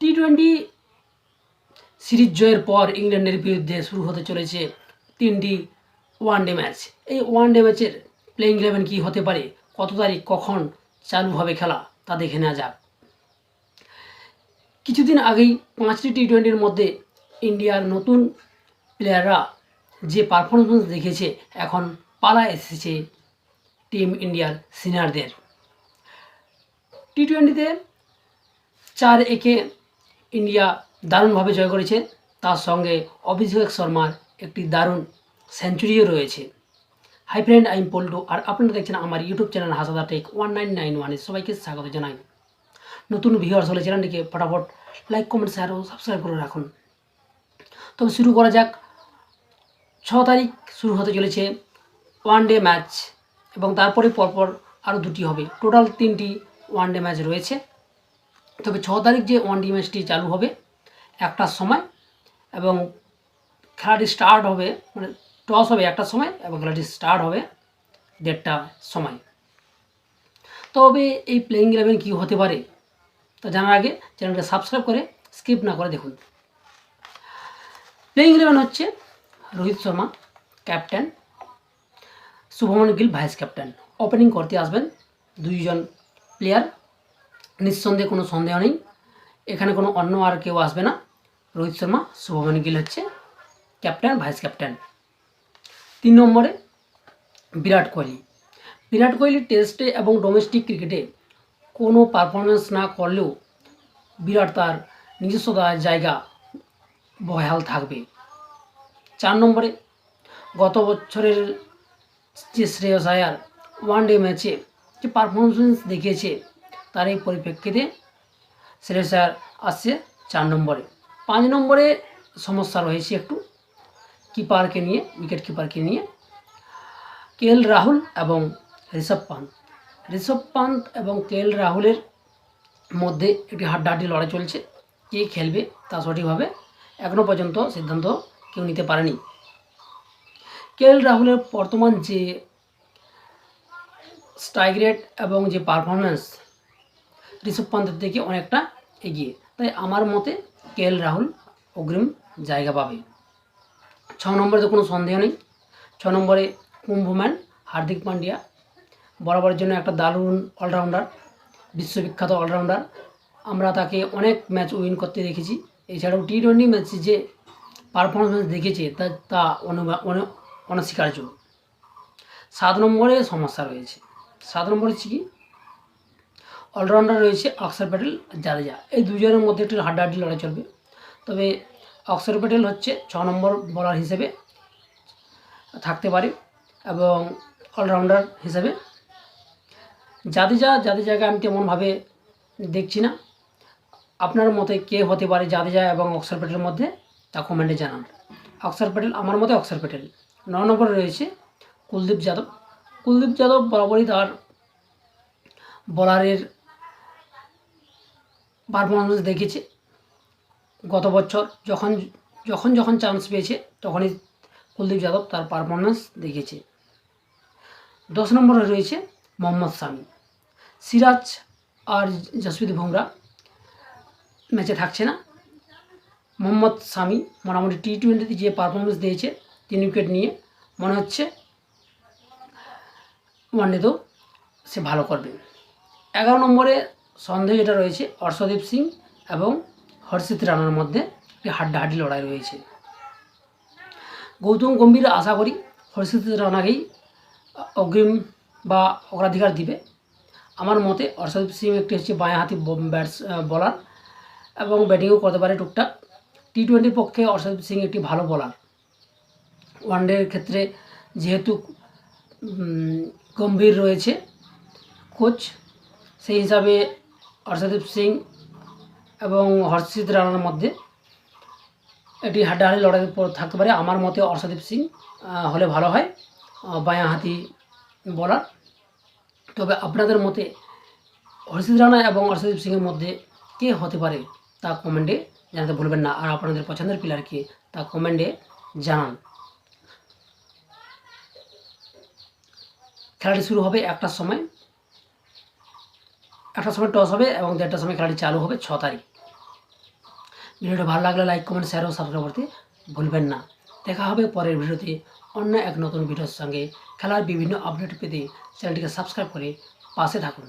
টি-20 series জয়ের পর ইংল্যান্ডের বিরুদ্ধে শুরু হতে চলেছে 3টি ওয়ানডে ম্যাচ। এই ওয়ানডে ম্যাচের প্লেইং 11 কী হতে পারে, কত তারিখ কখন চালু হবে খেলা, তা দেখে নেওয়া যাক। কিছুদিন আগেই 5টি টি-20-র মধ্যে ইন্ডিয়ার নতুন প্লেয়াররা যে পারফরমেন্স দেখেছে, এখন পালা এসেছে টিম ইন্ডিয়ার সিনিয়রদের। টি-20-তে 4-1 ইন্ডিয়া দারুণভাবে জয় করেছে। তার সঙ্গে অভিষেক শর্মার একটি দারুণ সেঞ্চুরিও রয়েছে। Hi friend, I am Paltu, আর আপনারা দেখছেন আমার ইউটিউব চ্যানেল হাসাদা টেক 1991-এ। সবাইকে স্বাগত জানাই। নতুন ভিউয়ার্স হলে চ্যানেলটিকে ফটাফট লাইক, কমেন্ট, শেয়ার ও সাবস্ক্রাইব করে রাখুন। তবে শুরু করা যাক। 6 তারিখ শুরু হতে চলেছে ওয়ানডে ম্যাচ, এবং তারপরে পরপর আরও 2টি হবে। টোটাল 3টি ওয়ানডে ম্যাচ রয়েছে। তবে 6 তারিখ যে ওয়ানডে ম্যাচটি চালু হবে 1টার সময়, এবং খেলাটি স্টার্ট হবে, মানে টস হবে 1টার সময় এবং খেলাটি স্টার্ট হবে 1:30টার সময়। তবে এই প্লেইং 11 কী হতে পারে তা জানার আগে চ্যানেলকে সাবস্ক্রাইব করে স্কিপ না করে দেখুন। প্লেইং 11 হচ্ছে Rohit Sharma captain, Shubman Gill vice captain. Opening করতে আসবেন 2জন প্লেয়ার, নিঃসন্দেহে কোনো সন্দেহ নেই, এখানে কোনো অন্য আর কেউ আসবে না। রোহিত শর্মা, শুভমন গিল হচ্ছে ক্যাপ্টেন, ভাইস ক্যাপ্টেন। 3 নম্বরে বিরাট কোহলি। বিরাট কোহলি টেস্টে এবং ডোমেস্টিক ক্রিকেটে কোনো পারফরমেন্স না করলেও বিরাট তার নিজস্ব জায়গা বহাল থাকবে। 4 নম্বরে গত বছরের যে শ্রেয়স আয়ার ওয়ানডে ম্যাচে যে পারফরমেন্স দেখিয়েছে, তার এই পরিপ্রেক্ষিতে শ্রেয়স আয়ার আসছে 4 নম্বরে। 5 নম্বরে সমস্যা রয়েছে একটু কিপারকে নিয়ে, উইকেট কিপারকে নিয়ে। কেএল রাহুল এবং ঋষভ পান্ত এবং কেএল রাহুলের মধ্যে একটি হাড্ডাহাড্ডি লড়াই চলছে। কে খেলবে তা সঠিকভাবে এখনও পর্যন্ত সিদ্ধান্ত কেউ নিতে পারেনি। কেএল রাহুলের বর্তমান যে স্ট্রাইক রেট এবং যে পারফরমেন্স ঋষভ পান্তের থেকে অনেকটা এগিয়ে, তাই আমার মতে কেএল রাহুল অগ্রিম জায়গা পাবে। 6 নম্বরে তো কোনো সন্দেহ নেই। 6 নম্বরে কুম্ভম্যান হার্দিক পান্ডিয়া, বরাবরের জন্য একটা দারুণ অলরাউন্ডার, বিশ্ববিখ্যাত অলরাউন্ডার। আমরা তাকে অনেক ম্যাচ উইন করতে দেখেছি। এছাড়াও টি-20 ম্যাচে যে পারফরমেন্স দেখেছে তা অনস্বীকার্য। 7 নম্বরে সমস্যা রয়েছে। 7 নম্বরে হচ্ছে কি, অলরাউন্ডার রয়েছে অক্ষর প্যাটেল, জাদেজা। এই দুজনের মধ্যে একটি হাড্ডাহাড্ডি লড়াই চলবে। তবে অক্ষর প্যাটেল হচ্ছে 6 নম্বর বোলার হিসেবে থাকতে পারে, এবং অলরাউন্ডার হিসেবে জাদেজাকে আমি তেমনভাবে দেখছি না। আপনার মতে কে হতে পারে জাদেজা এবং অক্ষর প্যাটেলের মধ্যে, তা কমেন্টে জানান। অক্ষর প্যাটেল, আমার মতে অক্ষর প্যাটেল। 9 নম্বরে রয়েছে কুলদীপ যাদব বরাবরই তার বোলারের পারফরমেন্স দেখেছে। গত বছর যখন চান্স পেয়েছে তখনই কুলদীপ যাদব তার পারফরমেন্স দেখিয়েছে। 10 নম্বরে রয়েছে মোহাম্মদ শামি। সিরাজ আর জসপ্রীত বুমরা ম্যাচে থাকছে না। মোহাম্মদ শামি মোটামুটি টি-20তে যে পারফরমেন্স দিয়েছে, 3 উইকেট নিয়ে, মনে হচ্ছে ওয়ানডেতেও সে ভালো করবে। 11 নম্বরে সন্দেহ যেটা রয়েছে, অর্শদীপ সিং এবং হর্ষিত রানার মধ্যে একটি হাড্ডাহাড্ডি লড়াই রয়েছে। গৌতম গম্ভীর আশা করি হর্ষিত রানাকেই অগ্রিম বা অগ্রাধিকার দিবে। আমার মতে অর্শদীপ সিং একটি হচ্ছে বাঁয়াহাতি বোলার এবং ব্যাটিংও করতে পারে টুকটাক। টি-20 পক্ষে অর্শদীপ সিং একটি ভালো বোলার। ওয়ানডের ক্ষেত্রে যেহেতু গম্ভীর রয়েছে কোচ, সেই হিসাবে অর্শদীপ সিং এবং হর্ষিত রানার মধ্যে একটি হাড্ডাহাড্ডি লড়াই থাকতে পারে। আমার মতে অর্শদীপ সিং হলে ভালো হয়, বাঁয়াহাতি বোলার। তবে আপনাদের মতে হর্ষিত রানা এবং অর্শদীপ সিংয়ের মধ্যে কে হতে পারে তা কমেন্টে জানাতে ভুলবেন না, আর আপনাদের পছন্দের প্লেয়ারকে তা কমেন্টে জানান। খেলাটি শুরু হবে 1টার সময় টস হবে এবং 1:30টার সময় খেলাটি চালু হবে 6 তারিখ। ভিডিওটা ভালো লাগলে লাইক কমেন্ট শেয়ার ও সাবস্ক্রাইব করতে ভুলবেন না। দেখা হবে পরের ভিডিওতে অন্য এক নতুন ভিডিওর সঙ্গে। খেলার বিভিন্ন আপডেট পেতে চ্যানেলটিকে সাবস্ক্রাইব করে পাশে থাকুন।